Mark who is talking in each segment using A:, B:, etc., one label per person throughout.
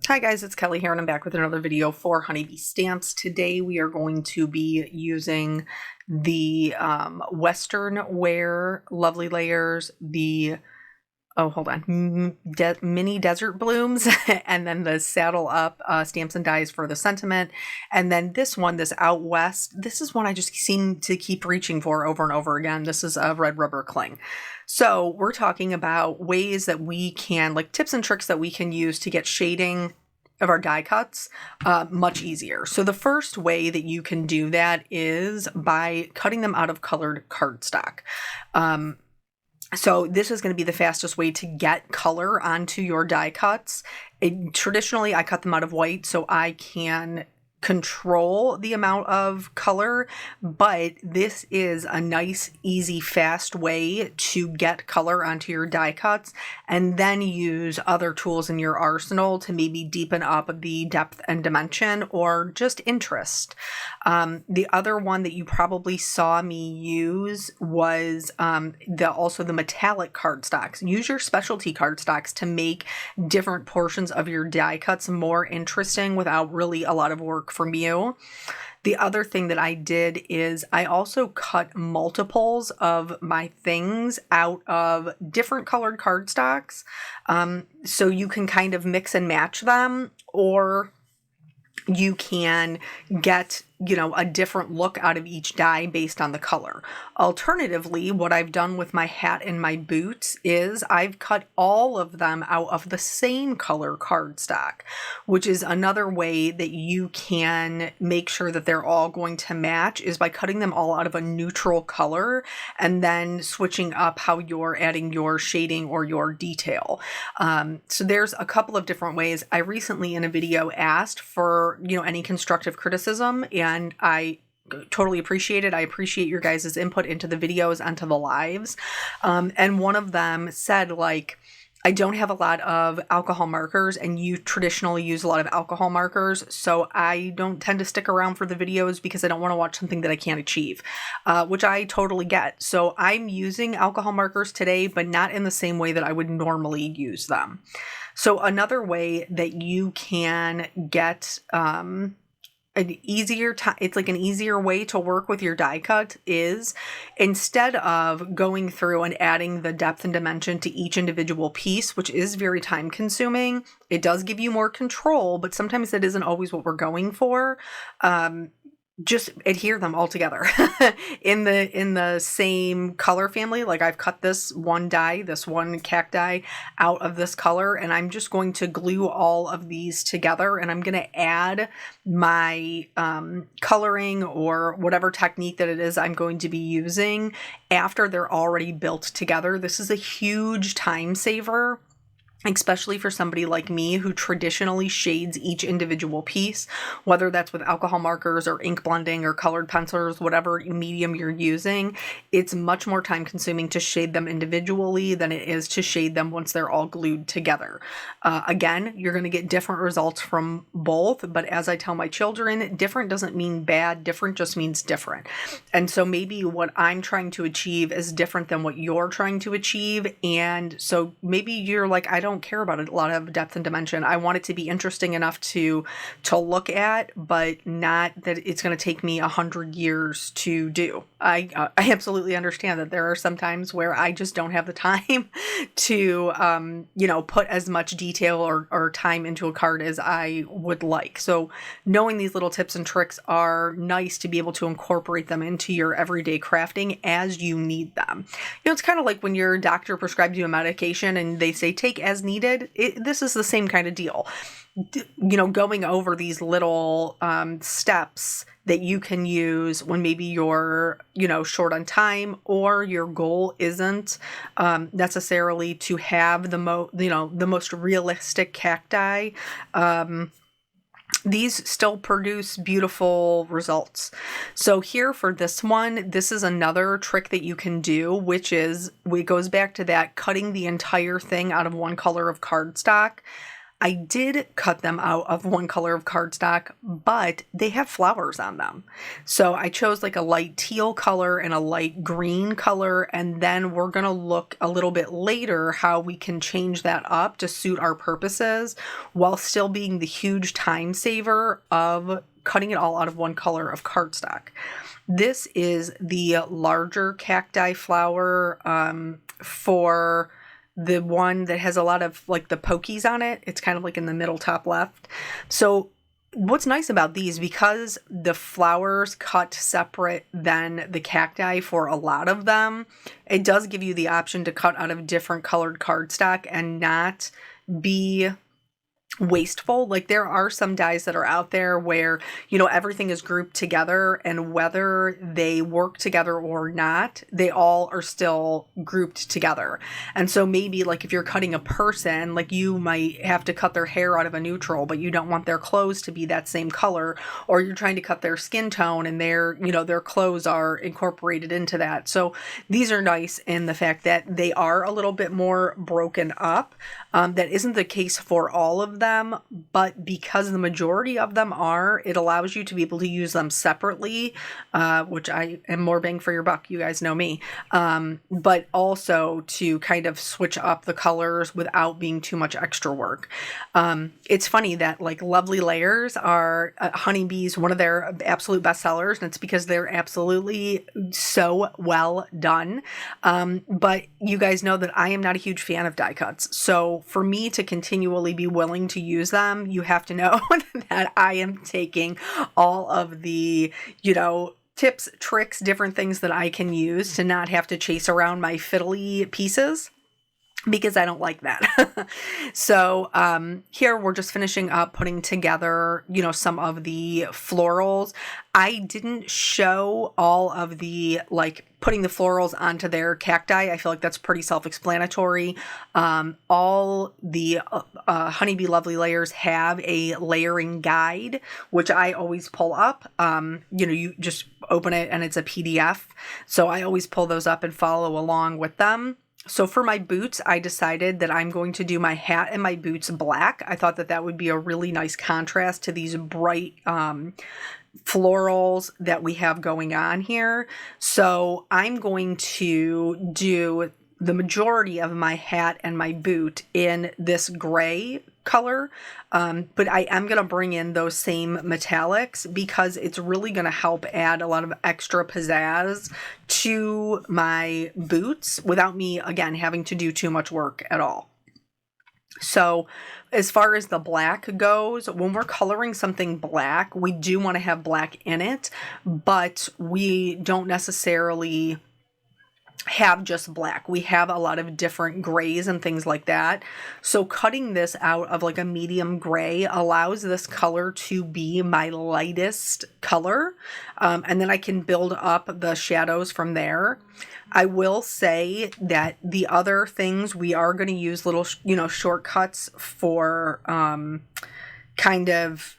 A: Hi guys, it's Kelly here and I'm back with another video for Honeybee Stamps. Today we are going to be using the Western Wear Lovely Layers, the mini desert blooms, and then the Saddle Up stamps and dies for the sentiment. And then this one, this Out West, this is one I just seem to keep reaching for over and over again. This is a red rubber cling. So we're talking about ways that we can, like tips and tricks that we can use to get shading of our die cuts much easier. So the first way that you can do that is by cutting them out of colored cardstock. So this is going to be the fastest way to get color onto your die cuts. Traditionally, I cut them out of white so I can control the amount of color, but this is a nice, easy, fast way to get color onto your die cuts and then use other tools in your arsenal to maybe deepen up the depth and dimension or just interest. The other one that you probably saw me use was also the metallic cardstocks. Use your specialty cardstocks to make different portions of your die cuts more interesting without really a lot of work from you. The other thing that I did is I also cut multiples of my things out of different colored cardstocks. So you can kind of mix and match them, or you can get, a different look out of each die based on the color. Alternatively, what I've done with my hat and my boots is I've cut all of them out of the same color cardstock, which is another way that you can make sure that they're all going to match, is by cutting them all out of a neutral color and then switching up how you're adding your shading or your detail. So there's a couple of different ways. I recently in a video asked for, any constructive criticism, and I totally appreciate it. I appreciate your guys' input into the videos and to the lives. And one of them said, I don't have a lot of alcohol markers, and you traditionally use a lot of alcohol markers, so I don't tend to stick around for the videos because I don't want to watch something that I can't achieve, which I totally get. So I'm using alcohol markers today, but not in the same way that I would normally use them. So another way that you can get it's like an easier way to work with your die cut is, instead of going through and adding the depth and dimension to each individual piece, which is very time consuming, it does give you more control, but sometimes that isn't always what we're going for. Just adhere them all together in the same color family. Like I've cut this one die, this one cacti out of this color, and I'm just going to glue all of these together, and I'm going to add my coloring or whatever technique that it is I'm going to be using after they're already built together. This is a huge time saver, especially for somebody like me who traditionally shades each individual piece, whether that's with alcohol markers or ink blending or colored pencils, whatever medium you're using. It's much more time consuming to shade them individually than it is to shade them once they're all glued together. Again, you're going to get different results from both, but as I tell my children, different doesn't mean bad, different just means different. And so maybe what I'm trying to achieve is different than what you're trying to achieve, and so maybe you're like, I don't care about a lot of depth and dimension. I want it to be interesting enough to look at, but not that it's going to take me 100 years to do. I absolutely understand that there are some times where I just don't have the time to, put as much detail or time into a card as I would like. So knowing these little tips and tricks are nice to be able to incorporate them into your everyday crafting as you need them. It's kind of like when your doctor prescribes you a medication and they say take as needed. This is the same kind of deal. Going over these little steps that you can use when maybe you're, short on time, or your goal isn't necessarily to have the most realistic cacti. These still produce beautiful results. So here for this one, this is another trick that you can do, which is, it goes back to that cutting the entire thing out of one color of cardstock. I did cut them out of one color of cardstock, but they have flowers on them. So I chose like a light teal color and a light green color, and then we're going to look a little bit later how we can change that up to suit our purposes while still being the huge time saver of cutting it all out of one color of cardstock. This is the larger cacti flower for the one that has a lot of like the pokies on it. It's kind of like in the middle top left. So what's nice about these, because the flowers cut separate than the cacti for a lot of them, it does give you the option to cut out of different colored cardstock and not be wasteful. Like there are some dies that are out there where, you know, everything is grouped together, and whether they work together or not, they all are still grouped together. And so maybe like if you're cutting a person, like you might have to cut their hair out of a neutral, but you don't want their clothes to be that same color, or you're trying to cut their skin tone and their, you know, their clothes are incorporated into that. So these are nice in the fact that they are a little bit more broken up. That isn't the case for all of them, but because the majority of them are, it allows you to be able to use them separately, which I am more bang for your buck. You guys know me. But also to kind of switch up the colors without being too much extra work. It's funny that like Lovely Layers are Honeybees, one of their absolute best sellers, and it's because they're absolutely so well done. But you guys know that I am not a huge fan of die cuts. So for me to continually be willing to use them, you have to know that I am taking all of the, you know, tips, tricks, different things that I can use to not have to chase around my fiddly pieces, because I don't like that. So here we're just finishing up putting together, you know, some of the florals. I didn't show all of the, like, putting the florals onto their cacti. I feel like that's pretty self-explanatory. All the Honeybee Lovely Layers have a layering guide, which I always pull up. You know, you just open it and it's a PDF. So I always pull those up and follow along with them. So for my boots, I decided that I'm going to do my hat and my boots black. I thought that that would be a really nice contrast to these bright florals that we have going on here. So I'm going to do the majority of my hat and my boot in this gray color, but I am going to bring in those same metallics because it's really going to help add a lot of extra pizzazz to my boots without me, again, having to do too much work at all. So as far as the black goes, when we're coloring something black, we do want to have black in it, but we don't necessarily have just black. We have a lot of different grays and things like that. So cutting this out of like a medium gray allows this color to be my lightest color. And then I can build up the shadows from there. I will say that the other things we are going to use little, you know, shortcuts for kind of,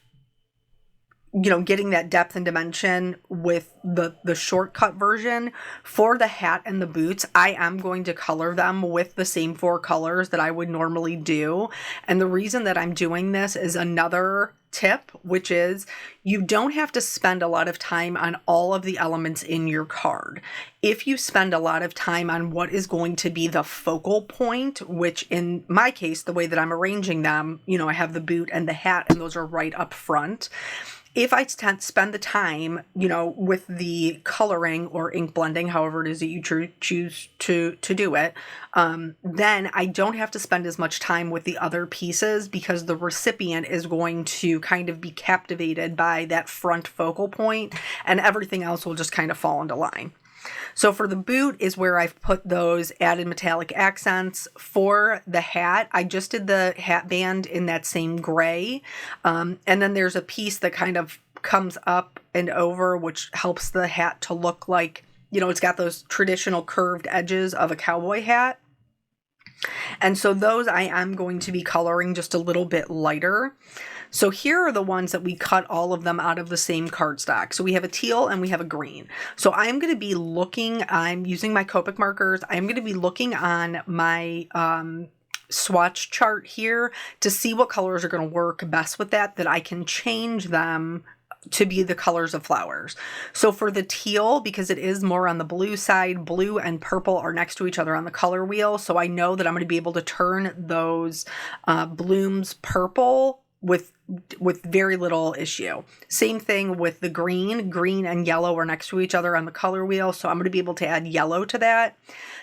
A: you know, getting that depth and dimension with the shortcut version. For the hat and the boots, I am going to color them with the same 4 colors that I would normally do. And the reason that I'm doing this is another tip, which is you don't have to spend a lot of time on all of the elements in your card. If you spend a lot of time on what is going to be the focal point, which in my case, the way that I'm arranging them, you know, I have the boot and the hat and those are right up front. If I spend the time, you know, with the coloring or ink blending, however it is that you choose to do it, then I don't have to spend as much time with the other pieces because the recipient is going to kind of be captivated by that front focal point and everything else will just kind of fall into line. So for the boot is where I've put those added metallic accents. For the hat, I just did the hat band in that same gray. And then there's a piece that kind of comes up and over, which helps the hat to look like, you know, it's got those traditional curved edges of a cowboy hat. And so those I am going to be coloring just a little bit lighter. So here are the ones that we cut all of them out of the same cardstock. So we have a teal and we have a green. So I'm going to be looking, I'm using my Copic markers. I'm going to be looking on my swatch chart here to see what colors are going to work best with that I can change them to be the colors of flowers. So for the teal, because it is more on the blue side, blue and purple are next to each other on the color wheel. So I know that I'm going to be able to turn those blooms purple with very little issue. Same thing with the green and yellow are next to each other on the color wheel. So I'm going to be able to add yellow to that.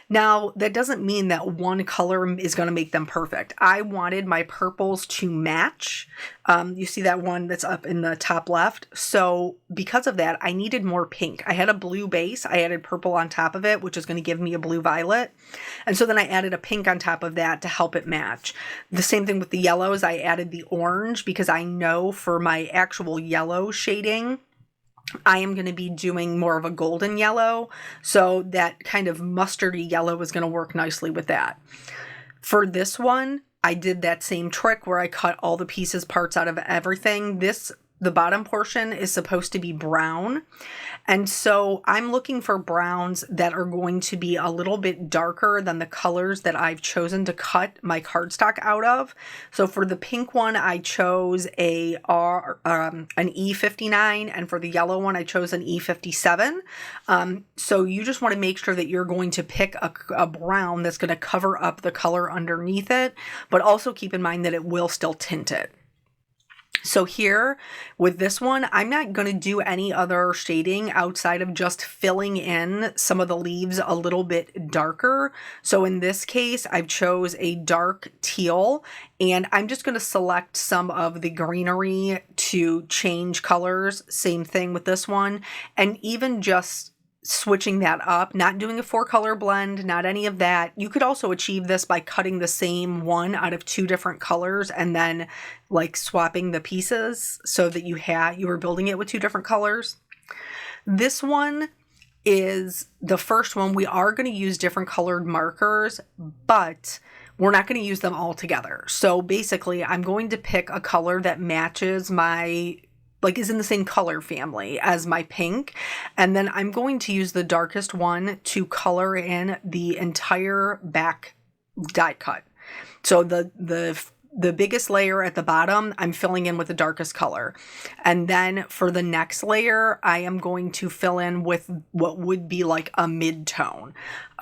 A: Now, that doesn't mean that one color is going to make them perfect. I wanted my purples to match. You see that one that's up in the top left. So because of that, I needed more pink. I had a blue base. I added purple on top of it, which is going to give me a blue violet. And so then I added a pink on top of that to help it match. The same thing with the yellows. I added the orange because I know for my actual yellow shading, I am going to be doing more of a golden yellow. So that kind of mustardy yellow is going to work nicely with that. For this one, I did that same trick where I cut all the pieces, parts out of everything. The bottom portion is supposed to be brown. And so I'm looking for browns that are going to be a little bit darker than the colors that I've chosen to cut my cardstock out of. So for the pink one, I chose an E59, and for the yellow one, I chose an E57. So you just want to make sure that you're going to pick a brown that's going to cover up the color underneath it, but also keep in mind that it will still tint it. So here with this one, I'm not going to do any other shading outside of just filling in some of the leaves a little bit darker. So in this case, I've chose a dark teal, and I'm just going to select some of the greenery to change colors. Same thing with this one. And even just switching that up, not doing a 4-color blend, not any of that. You could also achieve this by cutting the same one out of 2 different colors and then like swapping the pieces so that you were building it with 2 different colors. This one is the first one. We are going to use different colored markers, but we're not going to use them all together. So basically, I'm going to pick a color that matches is in the same color family as my pink. And then I'm going to use the darkest one to color in the entire back die cut. So the biggest layer at the bottom, I'm filling in with the darkest color. And then for the next layer, I am going to fill in with what would be like a mid-tone.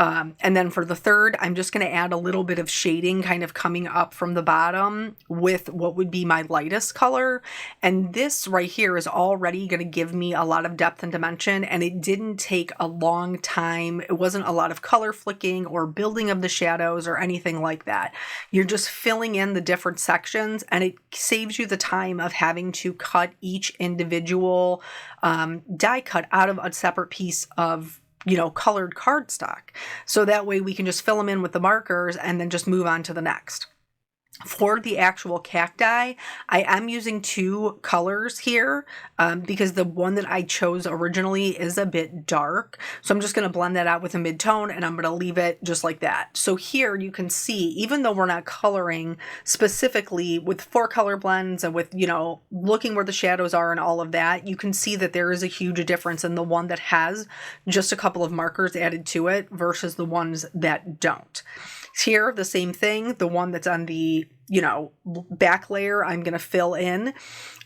A: And then for the third, I'm just going to add a little bit of shading kind of coming up from the bottom with what would be my lightest color. And this right here is already going to give me a lot of depth and dimension. And it didn't take a long time. It wasn't a lot of color flicking or building of the shadows or anything like that. You're just filling in the different sections, and it saves you the time of having to cut each individual die cut out of a separate piece of colored cardstock. So that way we can just fill them in with the markers and then just move on to the next. For the actual cacti, I am using 2 colors here because the one that I chose originally is a bit dark. So I'm just going to blend that out with a mid-tone, and I'm going to leave it just like that. So here you can see, even though we're not coloring specifically with 4 color blends and with, looking where the shadows are and all of that, you can see that there is a huge difference in the one that has just a couple of markers added to it versus the ones that don't. Here, the same thing, the one that's on the, back layer, I'm going to fill in.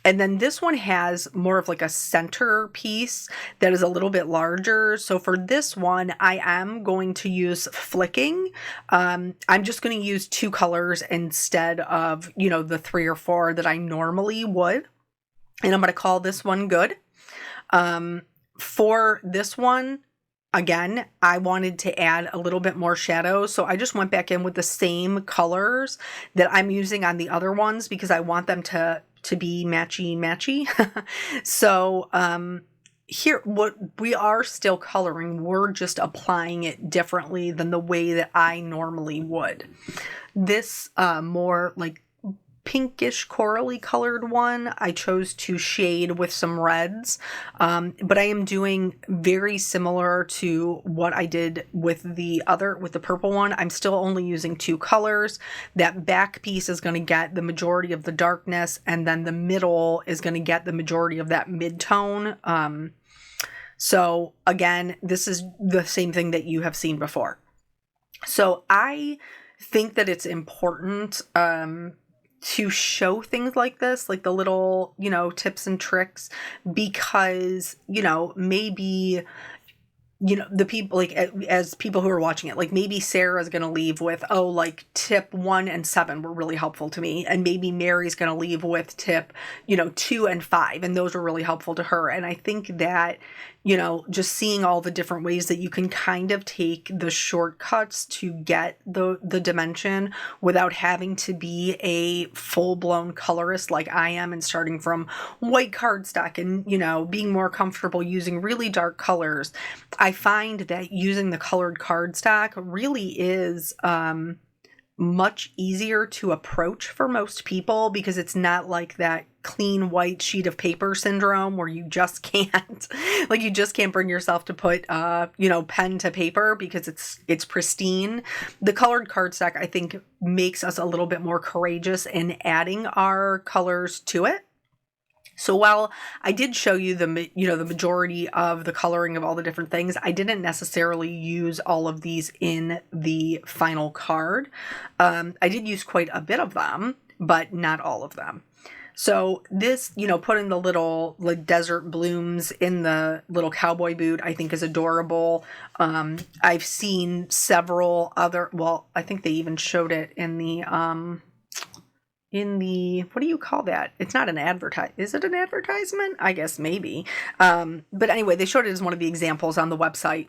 A: And then this one has more of like a center piece that is a little bit larger. So for this one, I am going to use flicking. I'm just going to use 2 colors instead of, the 3 or 4 that I normally would. And I'm going to call this one good. For this one, again, I wanted to add a little bit more shadow, so I just went back in with the same colors that I'm using on the other ones because I want them to be matchy. So here, what we are still coloring, we're just applying it differently than the way that I normally would. This more like pinkish corally colored one I chose to shade with some reds, but I am doing very similar to what I did with the purple one. I'm still only using 2 colors. That back piece is going to get the majority of the darkness, and then the middle is going to get the majority of that mid-tone. So again, this is the same thing that you have seen before. So I think that it's important to show things like this, like the little, tips and tricks, because, maybe, the people, like, as people who are watching it, like maybe Sarah's going to leave with, oh, like tip 1 and 7 were really helpful to me. And maybe Mary's going to leave with tip, 2 and 5. And those were really helpful to her. And I think that, just seeing all the different ways that you can kind of take the shortcuts to get the dimension without having to be a full-blown colorist like I am, and starting from white cardstock and, being more comfortable using really dark colors. I find that using the colored cardstock really is much easier to approach for most people, because it's not like that clean white sheet of paper syndrome where you just can't bring yourself to put pen to paper because it's pristine. The colored cardstock, I think, makes us a little bit more courageous in adding our colors to it. So while I did show you the majority of the coloring of all the different things, I didn't necessarily use all of these in the final card. I did use quite a bit of them, but not all of them. So this, putting the little desert blooms in the little cowboy boot, I think is adorable. I've seen several other, I think they even showed it in the, what do you call that? It's not an is it an advertisement? I guess maybe. But anyway, they showed it as one of the examples on the website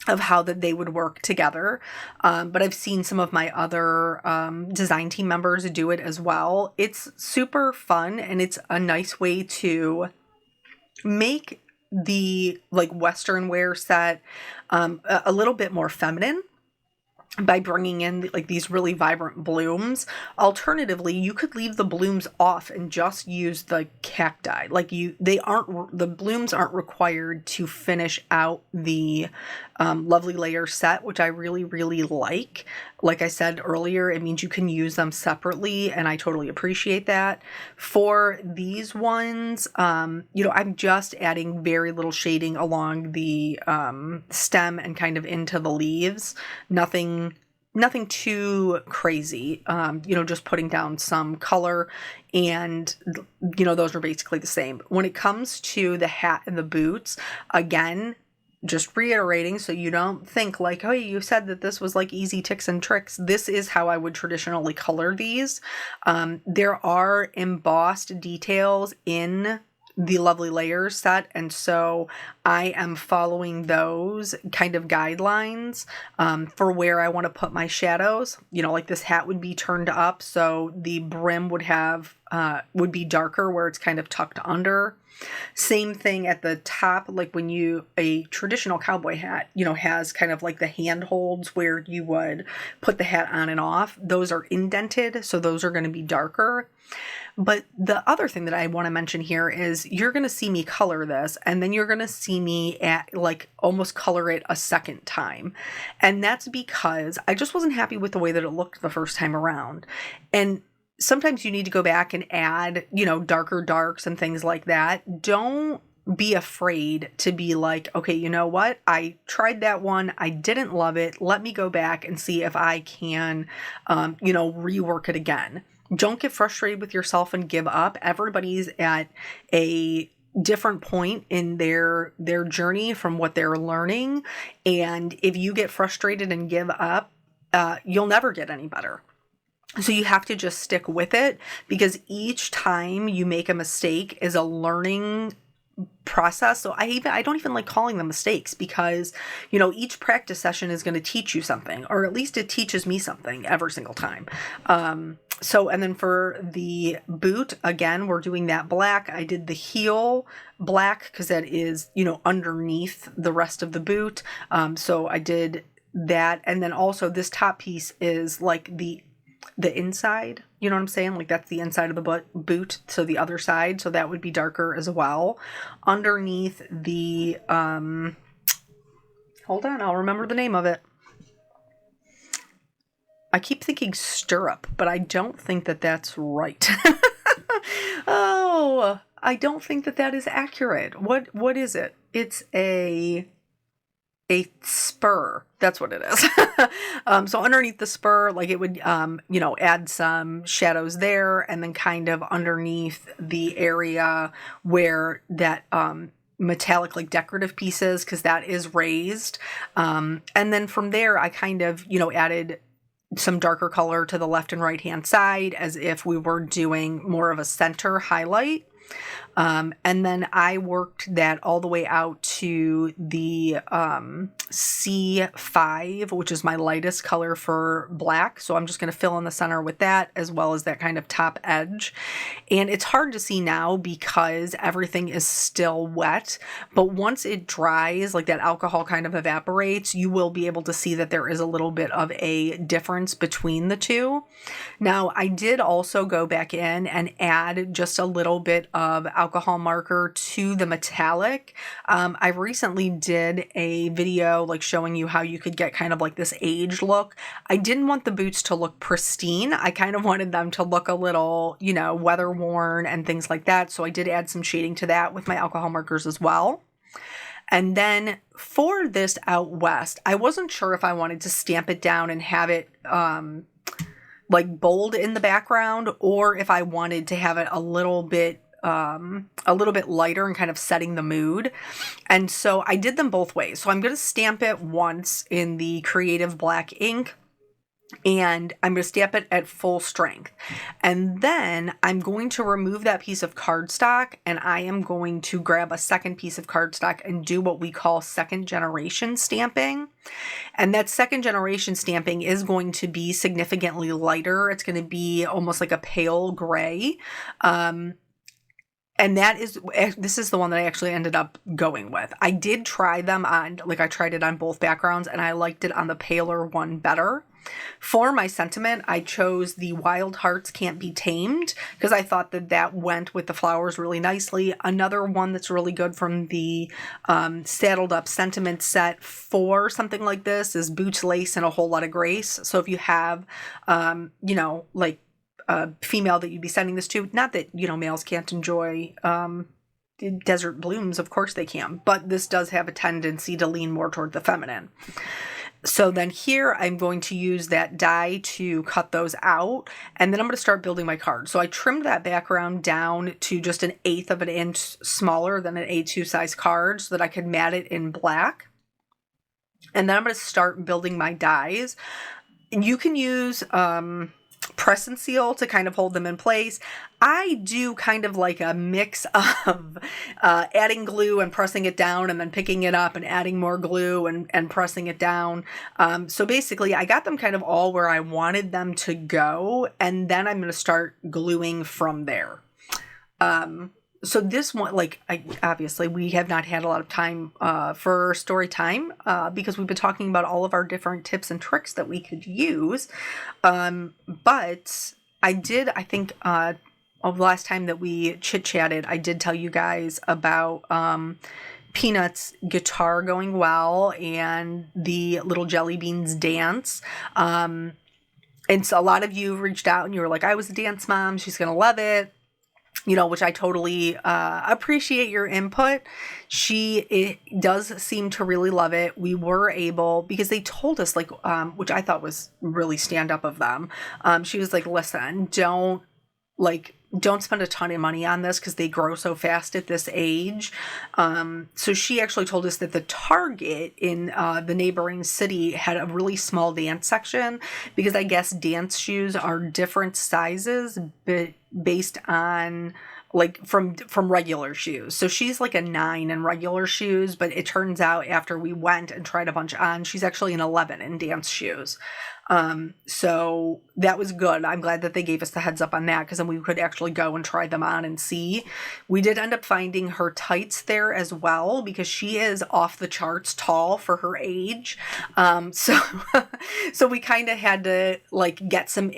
A: of how that they would work together. But I've seen some of my other design team members do it as well. It's super fun, and it's a nice way to make the Western wear set a little bit more feminine by bringing in these really vibrant blooms. Alternatively, you could leave the blooms off and just use the cacti. The blooms aren't required to finish out the lovely layer set, which I really, really like. Like I said earlier, it means you can use them separately, and I totally appreciate that. For these ones, I'm just adding very little shading along the stem and kind of into the leaves. Nothing too crazy, just putting down some color, and, those are basically the same. When it comes to the hat and the boots, again, just reiterating, so you don't think oh, you said that this was easy tips and tricks. This is how I would traditionally color these. There are embossed details in the lovely layers set, and so I am following those kind of guidelines for where I want to put my shadows. This hat would be turned up, so the brim would be darker where it's kind of tucked under. Same thing at the top, when a traditional cowboy hat, has kind of the handholds where you would put the hat on and off. Those are indented, so those are going to be darker. But the other thing that I want to mention here is you're going to see me color this, and then you're going to see me almost color it a second time. And that's because I just wasn't happy with the way that it looked the first time around. And sometimes you need to go back and add, darker darks and things like that. Don't be afraid to be okay, you know what? I tried that one. I didn't love it. Let me go back and see if I can, rework it again. Don't get frustrated with yourself and give up. Everybody's at a different point in their journey from what they're learning. And if you get frustrated and give up, you'll never get any better. So you have to just stick with it, because each time you make a mistake is a learning process. So I don't even like calling them mistakes, because, each practice session is going to teach you something, or at least it teaches me something every single time. And then for the boot, again, we're doing that black. I did the heel black because that is, underneath the rest of the boot. So I did that. And then also this top piece is the inside, you know what I'm saying? That's the inside of the boot. So the other side, so that would be darker as well. Underneath the, hold on, I'll remember the name of it. I keep thinking stirrup, but I don't think that that's right. Oh, I don't think that is accurate. What is it? It's a a spur. That's what it is. So underneath the spur, like it would, add some shadows there, and then kind of underneath the area where that metallic, like decorative pieces, because that is raised. And then from there, I kind of, added some darker color to the left and right hand side as if we were doing more of a center highlight. And then I worked that all the way out to the C5, which is my lightest color for black. So I'm just going to fill in the center with that, as well as that kind of top edge. And it's hard to see now because everything is still wet. But once it dries, like that alcohol kind of evaporates, you will be able to see that there is a little bit of a difference between the two. Now, I did also go back in and add just a little bit of alcohol marker to the metallic. I recently did a video like showing you how you could get kind of like this age look. I didn't want the boots to look pristine. I kind of wanted them to look a little, weather worn and things like that. So I did add some shading to that with my alcohol markers as well. And then for this out west, I wasn't sure if I wanted to stamp it down and have it like bold in the background, or if I wanted to have it a little bit lighter and kind of setting the mood. And so I did them both ways. So I'm going to stamp it once in the creative black ink, and I'm going to stamp it at full strength. And then I'm going to remove that piece of cardstock, and I am going to grab a second piece of cardstock and do what we call second generation stamping. And that second generation stamping is going to be significantly lighter. It's going to be almost like a pale gray. And this is the one that I actually ended up going with. I did try them on, I tried it on both backgrounds, and I liked it on the paler one better. For my sentiment, I chose the Wild Hearts Can't Be Tamed because I thought that went with the flowers really nicely. Another one that's really good from the Saddled Up Sentiment set for something like this is Boots, Lace, and a Whole Lot of Grace. So if you have, a female that you'd be sending this to, not that, males can't enjoy desert blooms, of course they can, but this does have a tendency to lean more toward the feminine. So then here I'm going to use that die to cut those out, and then I'm going to start building my card. So I trimmed that background down to just 1/8 of an inch smaller than an A2 size card so that I could mat it in black. And then I'm going to start building my dies. And you can use press and seal to kind of hold them in place. I do kind of like a mix of adding glue and pressing it down, and then picking it up and adding more glue and pressing it down. So basically I got them kind of all where I wanted them to go, and then I'm going to start gluing from there. So this one, obviously we have not had a lot of time for story time because we've been talking about all of our different tips and tricks that we could use. But I think the last time that we chit-chatted, I did tell you guys about Peanut's guitar going well and the Little Jelly Beans dance. And so a lot of you reached out and you were like, I was a dance mom. She's going to love it. Which I totally appreciate your input. It does seem to really love it. We were able, because they told us, which I thought was really stand up of them. She was like, listen, don't spend a ton of money on this because they grow so fast at this age. So she actually told us that the Target in the neighboring city had a really small dance section because I guess dance shoes are different sizes, but based on from regular shoes. So she's like a 9 in regular shoes, but it turns out after we went and tried a bunch on, she's actually an 11 in dance shoes. So that was good. I'm glad that they gave us the heads up on that, because then we could actually go and try them on and see. We did end up finding her tights there as well, because she is off the charts tall for her age. So we kind of had to get some,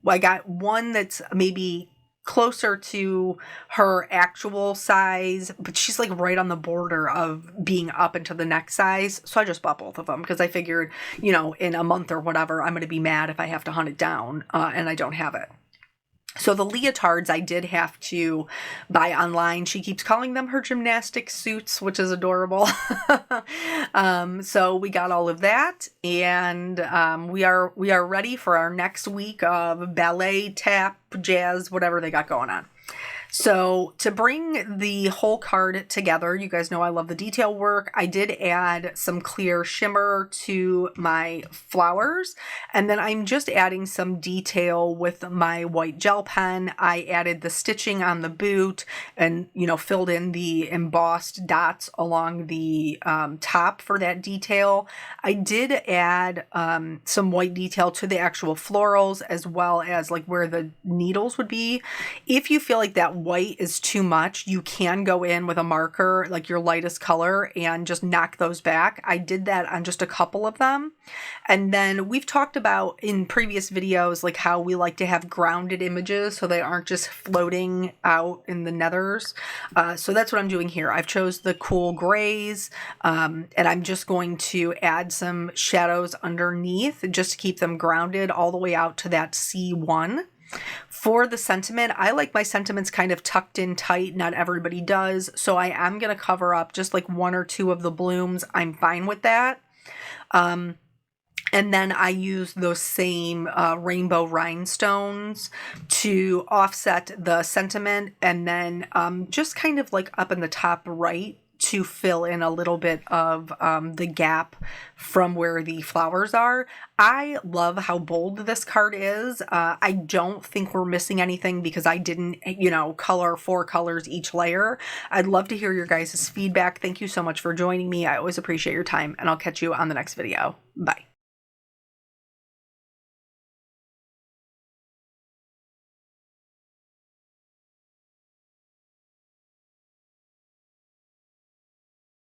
A: I got one that's maybe closer to her actual size, but she's right on the border of being up into the next size. So I just bought both of them because I figured, in a month or whatever, I'm going to be mad if I have to hunt it down and I don't have it. So the leotards I did have to buy online. She keeps calling them her gymnastic suits, which is adorable. So we got all of that, and we are ready for our next week of ballet, tap, jazz, whatever they got going on. So to bring the whole card together, you guys know I love the detail work. I did add some clear shimmer to my flowers, and then I'm just adding some detail with my white gel pen. I added the stitching on the boot and, filled in the embossed dots along the top for that detail. I did add some white detail to the actual florals, as well as like where the needles would be. If you feel like that white is too much, you can go in with a marker, like your lightest color, and just knock those back. I did that on just a couple of them. And then we've talked about in previous videos, like how we like to have grounded images so they aren't just floating out in the nethers. So that's what I'm doing here. I've chose the cool grays, and I'm just going to add some shadows underneath just to keep them grounded all the way out to that C1. For the sentiment, I like my sentiments kind of tucked in tight. Not everybody does. So I am going to cover up just like one or two of the blooms. I'm fine with that. And then I use those same rainbow rhinestones to offset the sentiment. And then just kind of like up in the top right to fill in a little bit of the gap from where the flowers are. I love how bold this card is. I don't think we're missing anything because I didn't, color 4 colors each layer. I'd love to hear your guys' feedback. Thank you so much for joining me. I always appreciate your time, and I'll catch you on the next video. Bye.